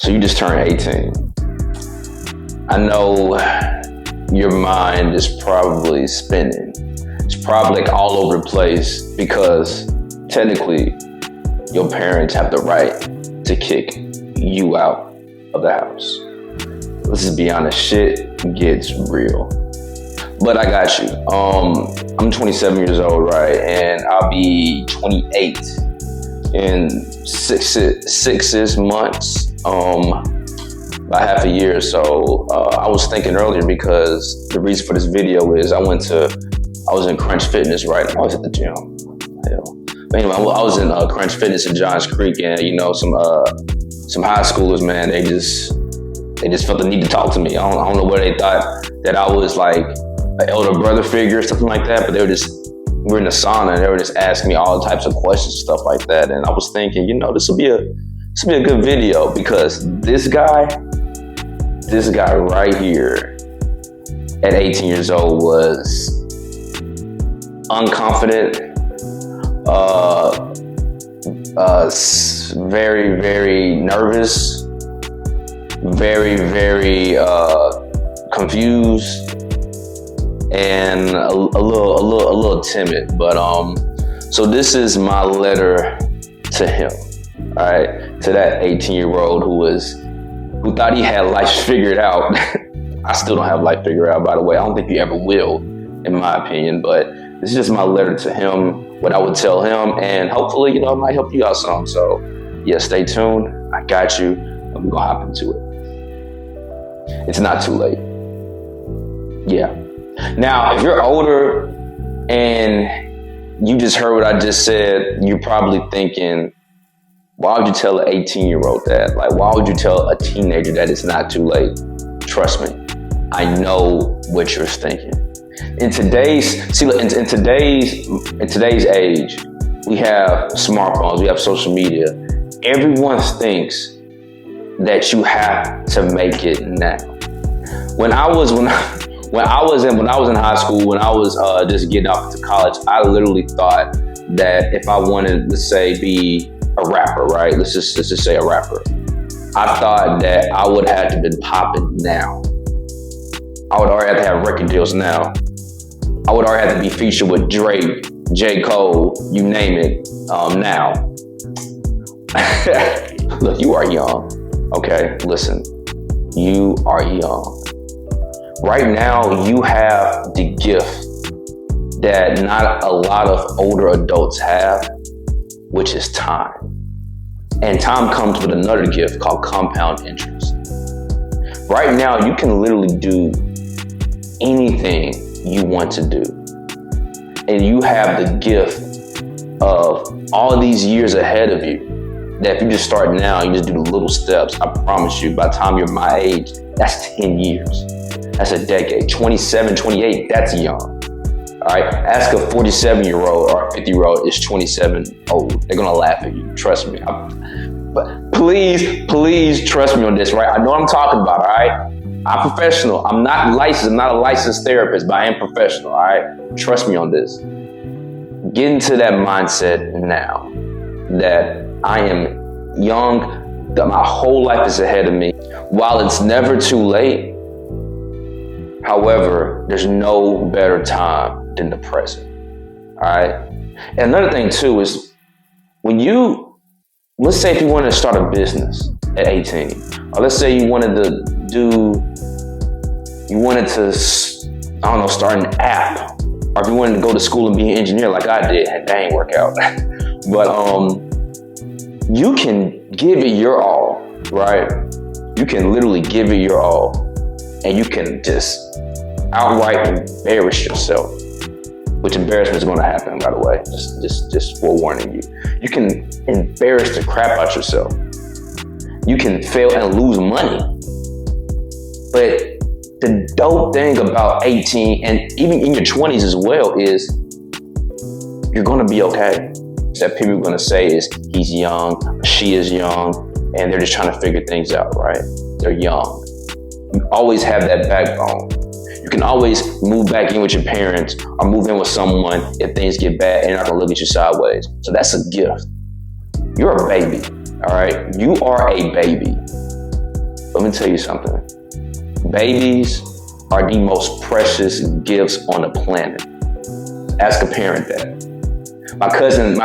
So you just turned 18. I know your mind is probably spinning. It's probably like all over the place because technically your parents have the right to kick you out of the house. Let's just be honest, shit gets real. But I got you. I'm 27 years old, right? And I'll be 28 in six months, about half a year. So I was thinking earlier, because the reason for this video is I was in Crunch Fitness, right? I was at the gym. But anyway, I was in Crunch Fitness in Johns Creek, and some high schoolers, man, they just felt the need to talk to me. I don't know where they thought that I was like an elder brother figure or something like that, but we're in the sauna and they were just asking me all types of questions, stuff like that. And I was thinking, this will be a good video, because this guy right here at 18 years old was unconfident, very, very nervous, very, very confused, and a little timid. But so this is my letter to him, all right, to that 18-year-old who thought he had life figured out. I still don't have life figured out, by the way. I don't think you ever will, in my opinion. But this is just my letter to him, what I would tell him, and hopefully, it might help you out some. So yeah, stay tuned. I got you, and we're gonna hop into it. It's not too late. Yeah. Now, if you're older and you just heard what I just said, you're probably thinking, why would you tell an 18-year-old that? Like, why would you tell a teenager that it's not too late? Trust me, I know what you're thinking. In today's age, we have smartphones, we have social media. Everyone thinks that you have to make it now. When I was in high school, when I was just getting off to college, I literally thought that if I wanted, let's say, be a rapper, right? Let's just say a rapper. I thought that I would have to be popping now. I would already have to have record deals now. I would already have to be featured with Drake, J. Cole, you name it, now. Look, you are young, okay? Listen, you are young. Right now, you have the gift that not a lot of older adults have, which is time. And time comes with another gift called compound interest. Right now, you can literally do anything you want to do. And you have the gift of all these years ahead of you, that if you just start now, you just do the little steps, I promise you, by the time you're my age, that's 10 years. That's a decade. 27, 28, that's young. All right, ask a 47-year-old or a 50-year-old is 27 old. They're gonna laugh at you, trust me. But please trust me on this, right? I know what I'm talking about, all right? I'm professional. I'm not licensed, I'm not a licensed therapist, but I am professional, all right? Trust me on this. Get into that mindset now that I am young, that my whole life is ahead of me. While it's never too late, however, there's no better time than the present, all right? And another thing too is let's say if you wanted to start a business at 18, or let's say you wanted to start an app, or if you wanted to go to school and be an engineer like I did, that ain't work out. But you can give it your all, right? You can literally give it your all, and you can just outright embarrass yourself, which embarrassment is going to happen, by the way, just forewarning you. You can embarrass the crap out yourself. You can fail and lose money. But the dope thing about 18 and even in your 20s as well is you're going to be okay. That people are going to say is he's young, she is young, and they're just trying to figure things out, right? They're young. You always have that backbone. You can always move back in with your parents or move in with someone if things get bad and they're not gonna look at you sideways. So that's a gift. You're a baby, all right? You are a baby. Let me tell you something. Babies are the most precious gifts on the planet. Ask a parent that. My cousin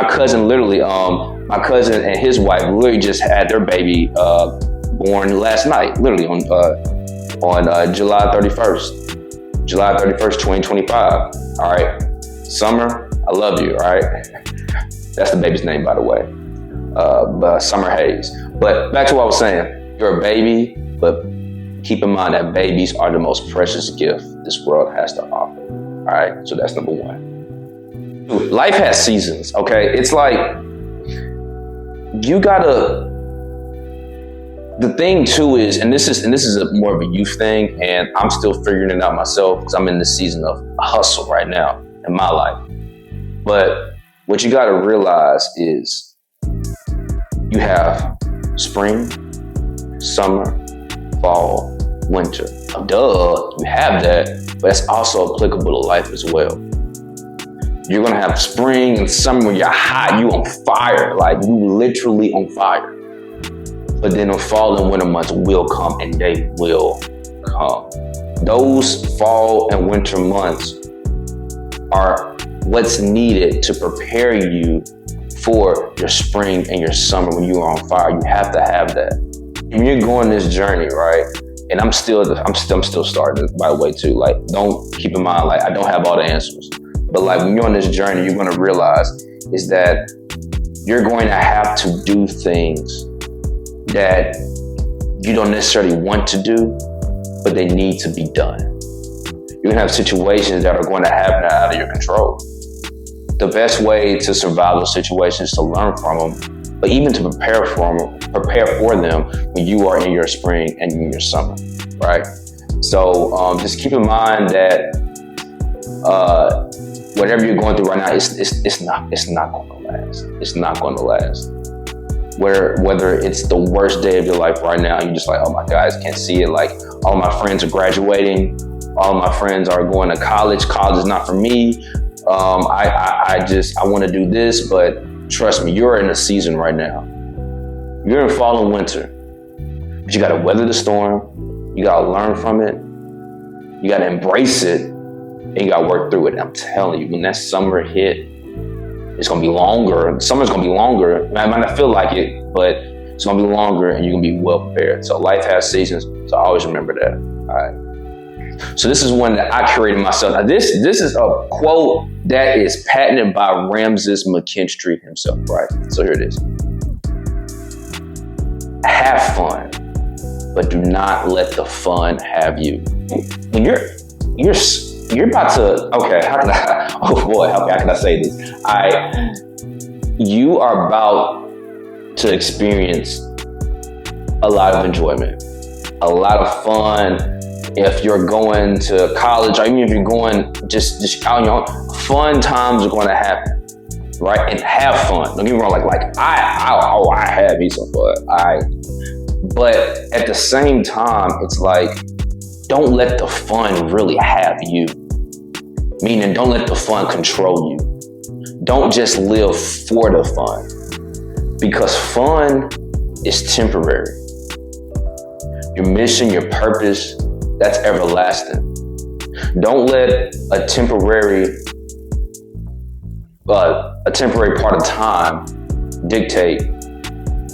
and his wife literally just had their baby born last night, literally on July 31st, 2025. All right, Summer, I love you. All right, that's the baby's name, by the way, Summer Hayes. But back to what I was saying, you're a baby, but keep in mind that babies are the most precious gift this world has to offer. All right, so that's number one. Life has seasons, okay? It's like, you gotta, the thing too is, and this is a more of a youth thing, and I'm still figuring it out myself because I'm in this season of hustle right now in my life. But what you gotta realize is you have spring, summer, fall, winter. Duh, you have that, but it's also applicable to life as well. You're gonna have spring and summer when you're hot, you on fire, like you literally on fire. But then the fall and winter months will come, and they will come. Those fall and winter months are what's needed to prepare you for your spring and your summer when you are on fire. You have to have that. When you're going this journey, right? And I'm still starting, by the way, too. Like, don't keep in mind, like, I don't have all the answers. But like, when you're on this journey, you're gonna realize is that you're going to have to do things that you don't necessarily want to do, but they need to be done. You're gonna have situations that are going to happen out of your control. The best way to survive those situations is to learn from them, but even to prepare for them when you are in your spring and in your summer, right? So just keep in mind that whatever you're going through right now, it's not going to last. It's not going to last. Whether it's the worst day of your life right now, and you're just like, oh my God, I can't see it. Like, all my friends are graduating. All my friends are going to college. College is not for me. I want to do this, but trust me, you're in a season right now. You're in fall and winter, but you got to weather the storm. You got to learn from it. You got to embrace it, and you got to work through it. And I'm telling you, when that summer hit, it's going to be longer. Summer's going to be longer. I might not feel like it, but it's going to be longer, and you're going to be well prepared. So life has seasons, so always remember that. All right. So this is one that I created myself. Now this is a quote that is patented by Ramses McKinstry himself, right? So here it is. Have fun, but do not let the fun have you. When you're about to, okay, how can I say this? You are about to experience a lot of enjoyment, a lot of fun. If you're going to college, or even if you're going just out on your own, fun times are going to happen, right? And have fun. Don't get me wrong, like I have me some fun, but at the same time, it's like, don't let the fun really have you. Meaning, don't let the fun control you. Don't just live for the fun, because fun is temporary. Your mission, your purpose, that's everlasting. Don't let a temporary part of time dictate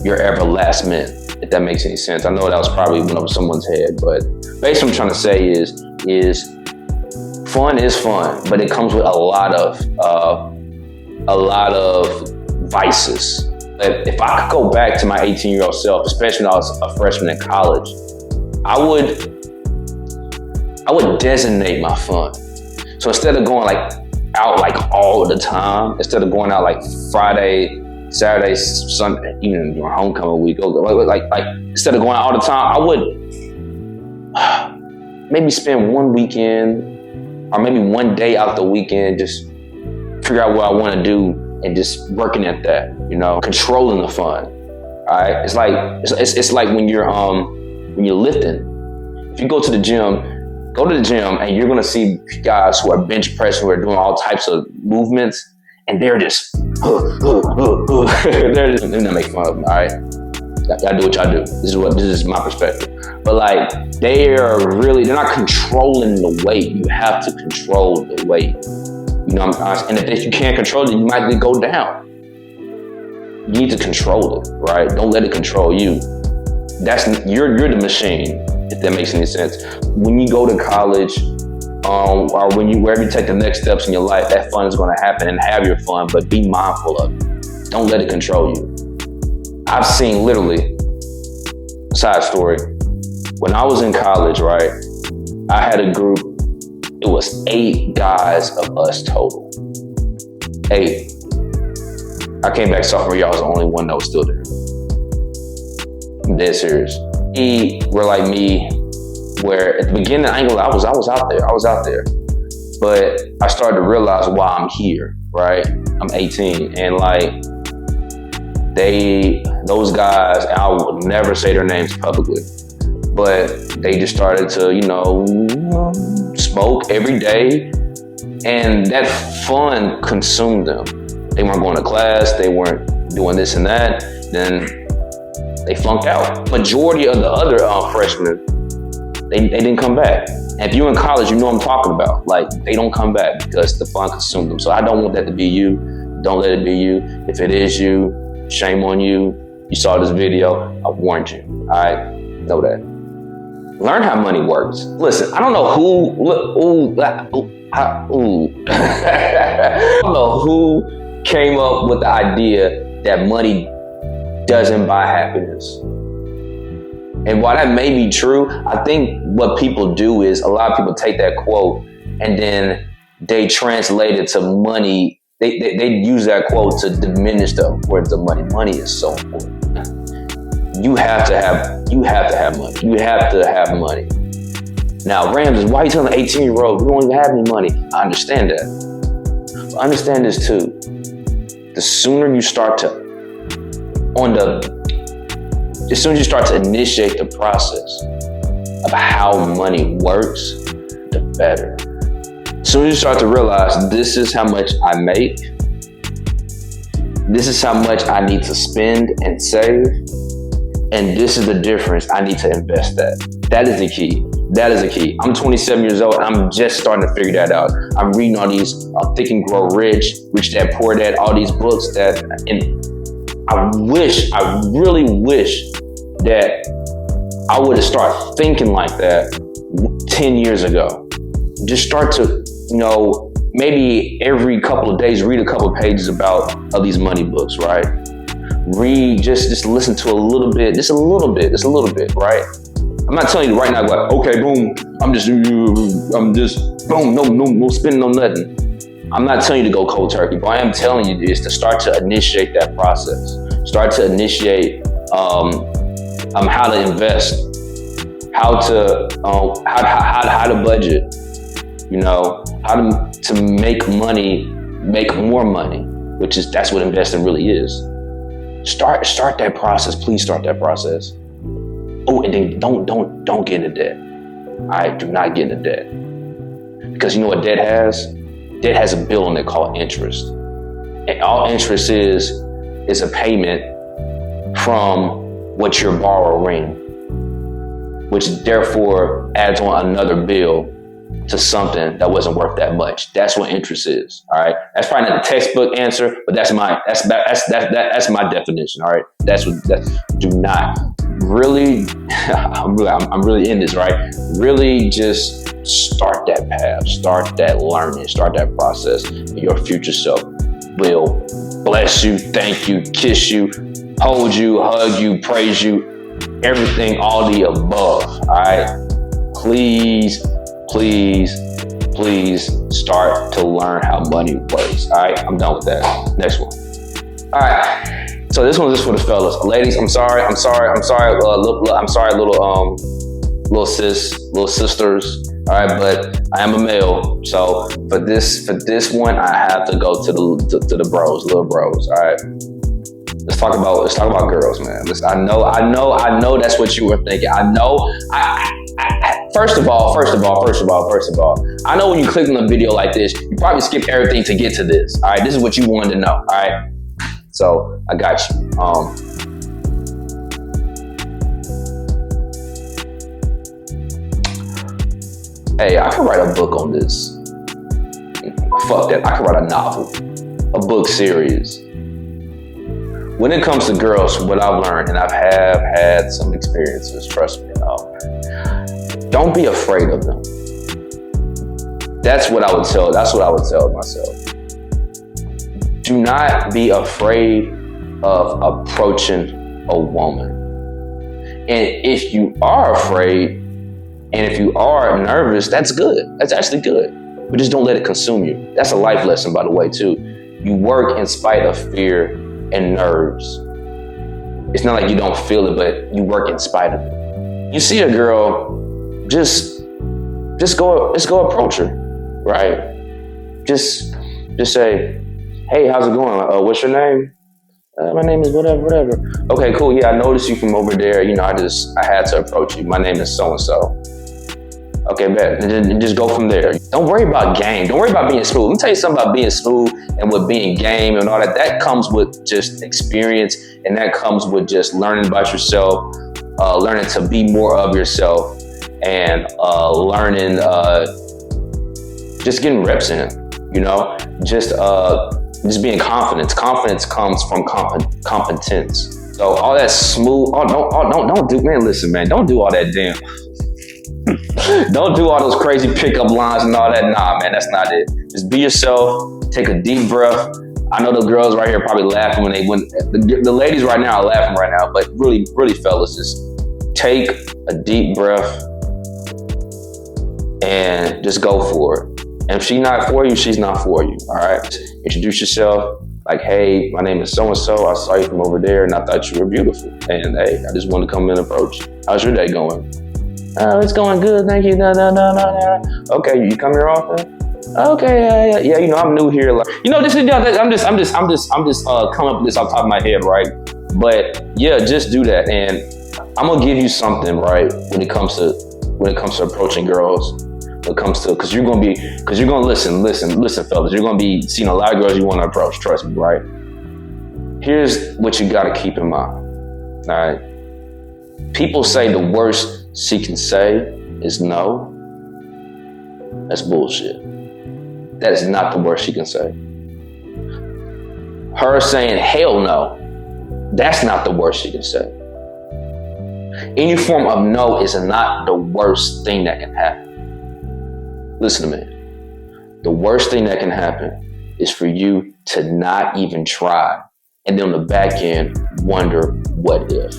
your everlasting, if that makes any sense. I know that was probably went over someone's head, but basically what I'm trying to say is fun is fun, but it comes with a lot of vices. If I could go back to my 18-year-old self, especially when I was a freshman in college, I would designate my fun. So instead of going out all the time, instead of going out like Friday, Saturday, Sunday, even during homecoming week, instead of going out all the time, I would maybe spend one weekend or maybe one day out the weekend, just figure out what I want to do and just working at that, controlling the fun. All right, it's like when you're lifting. If you go to the gym and you're gonna see guys who are bench pressing, who are doing all types of movements, and they're just, they're not making fun of them, all right? Y'all do what y'all do. This is my perspective. But like, they're not controlling the weight. You have to control the weight. You know, and if you can't control it, you might go down. You need to control it, right? Don't let it control you. You're the machine, if that makes any sense. When you go to college, or wherever you take the next steps in your life, that fun is going to happen, and have your fun, but be mindful of it. Don't let it control you. I've seen, literally, side story, when I was in college, right, I had a group. It was 8 guys of us total. 8. I came back sophomore year, I was the only one that was still there. I'm dead serious. Were like me, where at the beginning, I was out there. But I started to realize why I'm here, right? I'm 18, and like, those guys, I would never say their names publicly, but they just started to, smoke every day, and that fun consumed them. They weren't going to class, they weren't doing this and that, then they flunked out. Majority of the other freshmen, they didn't come back. And if you're in college, you know what I'm talking about. Like, they don't come back because the fun consumed them. So I don't want that to be you. Don't let it be you. If it is you, shame on you. You saw this video, I warned you. All right, know that. Learn how money works. Listen, I don't know who came up with the idea that money doesn't buy happiness. And while that may be true, I think what people do is, a lot of people take that quote and then they translate it to money. They use that quote to diminish the importance of money. Money is so important. You have to have money. You have to have money. Now, Ramses, why are you telling an 18-year-old we don't even have any money? I understand that. But understand this too. The sooner you start to initiate the process of how money works, the better. As soon as you start to realize, this is how much I make, this is how much I need to spend and save, and this is the difference I need to invest that. That is the key. That is the key. I'm 27 years old, and I'm just starting to figure that out. I'm reading all these Think and Grow Rich, Rich Dad Poor Dad, all these books and I really wish that I would have started thinking like that 10 years ago. Just start to, maybe every couple of days, read a couple of pages of these money books, right? Read, just listen to a little bit, right? I'm not telling you right now, like, okay, boom, I'm just boom, no spending on nothing. I'm not telling you to go cold turkey, but I am telling you is to start to initiate that process. Start to initiate how to invest, how to budget, how to make money, make more money, that's what investing really is. Start that process. Please start that process. Oh, and then don't get into debt. All right, do not get into debt. Because you know what debt has? Debt has a bill on it called interest. And all interest is a payment from what you're borrowing, which therefore adds on another bill to something that wasn't worth that much. That's what interest is. All right. That's probably not the textbook answer, but that's my definition. All right. Do not really. I'm really in this, right? Really, just start that path, start that learning, start that process. And your future self will bless you, thank you, kiss you, hold you, hug you, praise you, everything, all the above. All right. Please start to learn how money works. All right, I'm done with that. Next one. All right, so this one is for the fellas. Ladies, I'm sorry, little sisters. All right, but I am a male, so for this one, I have to go to the bros, little bros. All right, let's talk about girls, man. Listen, I know that's what you were thinking. I know. First of all, I know when you click on a video like this, you probably skip everything to get to this. All right, this is what you wanted to know. All right, so I got you. hey, I can write a book on this. Fuck that, I can write a novel, a book series. When it comes to girls, what I've learned, and I have had some experiences, trust me, don't be afraid of them. That's what I would tell myself. Do not be afraid of approaching a woman. And if you are afraid, and if you are nervous, that's good. That's actually good. But just don't let it consume you. That's a life lesson, by the way, too. You work in spite of fear and nerves. It's not like you don't feel it, but you work in spite of it. You see a girl, just go approach her, right? Just say, hey, how's it going? What's your name? My name is whatever. Okay, cool. Yeah, I noticed you from over there. You know, I had to approach you. My name is so-and-so. Okay, bet. And just go from there. Don't worry about game. Don't worry about being smooth. Let me tell you something about being smooth and with being game and all that. That comes with just experience, and that comes with just learning about yourself, learning to be more of yourself, and learning, just getting reps in, you know? Just being confident. Confidence comes from competence. So all that smooth, don't do, man, listen, man, don't do all that damn. Don't do all those crazy pickup lines and all that. Nah, man, that's not it. Just be yourself. Take a deep breath. I know the girls right here are probably laughing when the ladies right now are laughing right now, but really, fellas, just take a deep breath and just go for it. And if she's not for you, she's not for you. All right. Introduce yourself. Like, hey, my name is so-and-so. I saw you from over there and I thought you were beautiful. And hey, I just wanted to come in and approach you. How's your day going? It's going good, thank you. No. Okay, you come here often? Okay, yeah. You know, I'm new here. Like, you know, this is I'm just coming up with this off the top of my head, right? But yeah, just do that, and I'm gonna give you something, right? When it comes to approaching girls, because you're gonna listen, fellas. You're gonna be seeing a lot of girls you want to approach. Trust me, right? Here's what you gotta keep in mind. All right. People say the worst she can say is no. That's bullshit. That is not the worst she can say. Her saying hell no, that's not the worst she can say. Any form of no is not the worst thing that can happen. Listen to me. The worst thing that can happen is for you to not even try, and then on the back end wonder what if.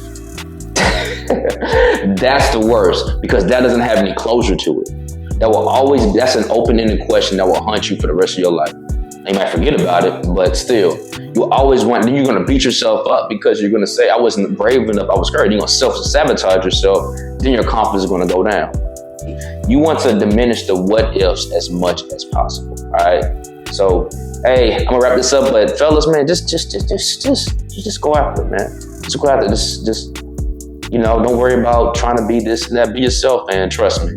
That's the worst, because that doesn't have any closure to it. That's an open-ended question that will haunt you for the rest of your life. You might forget about it, but still, you always want, then you're going to beat yourself up because you're going to say, I wasn't brave enough, I was scared. You're going to self-sabotage yourself, then your confidence is going to go down. You want to diminish the what ifs as much as possible, all right? So, hey, I'm going to wrap this up, but fellas, man, just go after it, man. Just go after it. Just you know, don't worry about trying to be this and that. Be yourself, man. Trust me.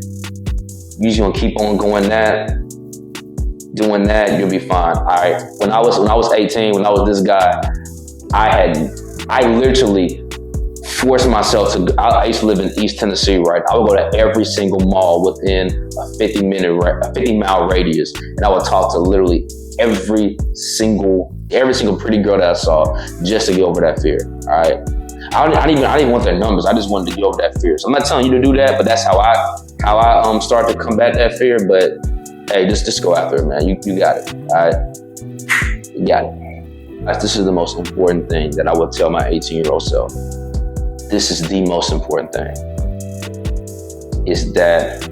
You're just gonna keep on doing that, you'll be fine. All right. When I was 18, when I was this guy, I literally forced myself to. I used to live in East Tennessee, right? I would go to every single mall within a 50-mile radius, and I would talk to literally every single pretty girl that I saw just to get over that fear. All right. I didn't even want their numbers. I just wanted to get over that fear. So I'm not telling you to do that, but that's how I start to combat that fear. But hey, just go after it, man. You got it. All right, you got it. This is the most important thing that I would tell my 18-year-old self. This is the most important thing. Is that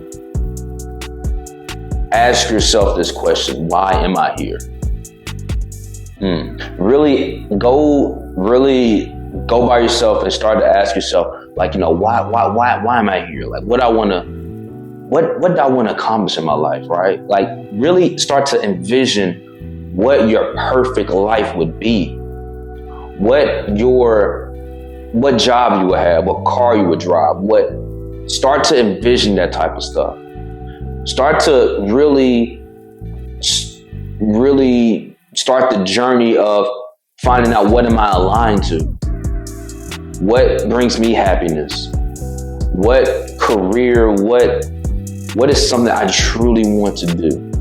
ask yourself this question: why am I here? Really go by yourself and start to ask yourself, like, you know, why am I here? Like, what do I want to accomplish in my life, right? Like, really start to envision what your perfect life would be, what job you would have, what car you would drive, start to envision that type of stuff. Start to really start the journey of finding out, what am I aligned to? What brings me happiness? What career, what What is something I truly want to do?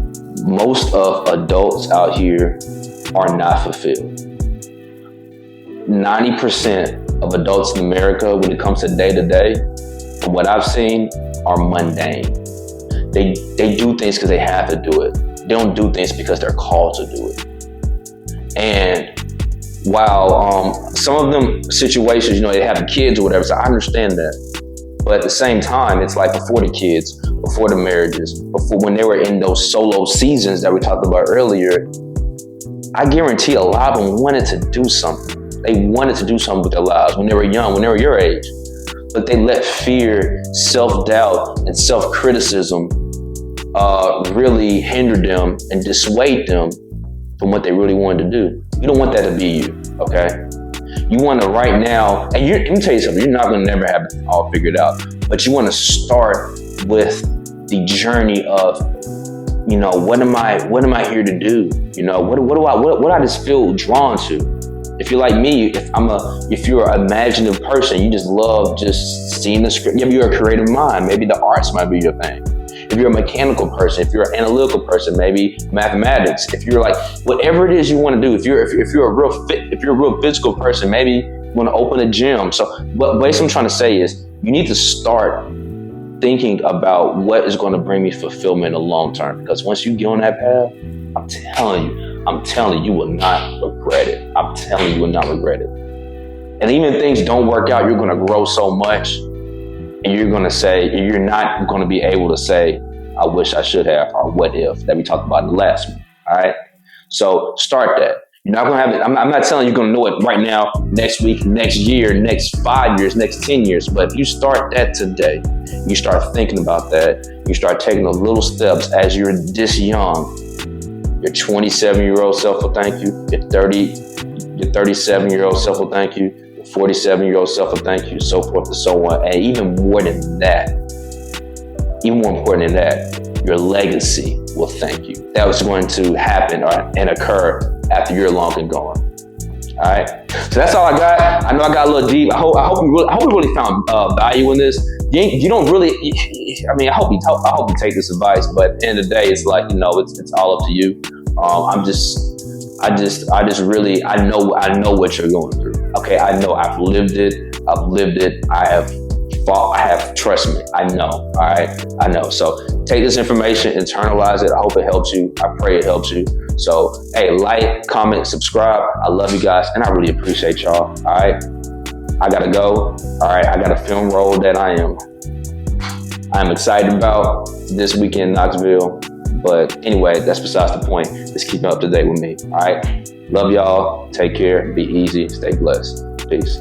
Most of adults out here are not fulfilled. 90% of adults in America, when it comes to day to day, from what I've seen, are mundane. They do things because they have to do it. They don't do things because they're called to do it. And while some of them situations, they have kids or whatever, so I understand that. But at the same time, it's like before the kids, before the marriages, before when they were in those solo seasons that we talked about earlier, I guarantee a lot of them wanted to do something. They wanted to do something with their lives when they were young, when they were your age. But they let fear, self-doubt, and self-criticism really hinder them and dissuade them from what they really wanted to do. You don't want that to be you, okay? You want to right now, and let me tell you something, you're not going to never have it all figured out, but you want to start with the journey of, what am I here to do? What I just feel drawn to? If you're like me, if you're an imaginative person, you just love just seeing the script. Maybe you're a creative mind. Maybe the arts might be your thing. If you're a mechanical person, if you're an analytical person, maybe mathematics. If you're like whatever it is you want to do, if you're a real physical person, maybe you want to open a gym. So, what basically I'm trying to say is you need to start thinking about what is going to bring me fulfillment in the long term. Because once you get on that path, I'm telling you, you will not regret it. I'm telling you, you will not regret it. And even if things don't work out, you're going to grow so much, and you're not going to be able to say, I wish I should have, or what if, that we talked about in the last one. All right. So start that. You're not going to have it. I'm not telling you you're going to know it right now, next week, next year, next 5 years, next 10 years. But if you start that today, you start thinking about that, you start taking those little steps as you're this young. Your 27-year-old self will thank you. Your 37-year-old self will thank you. Your 47-year-old self will thank you, so forth and so on. And even more than that, even more important than that, your legacy will thank you. That was going to happen and occur after you're long and gone. All right. So that's all I got. I know I got a little deep. I hope you really found value in this. You don't really. I hope you take this advice. But at the end of the day, it's like it's all up to you. I know what you're going through. Okay, I know. I've lived it. I have. Trust me. I know. All right. I know. So take this information, internalize it. I hope it helps you. I pray it helps you. So, hey, like, comment, subscribe. I love you guys, and I really appreciate y'all. All right. I gotta go. All right. I got a film role that I'm excited about this weekend in Knoxville. But anyway, that's besides the point. Just keep up to date with me. All right. Love y'all. Take care. Be easy. Stay blessed. Peace.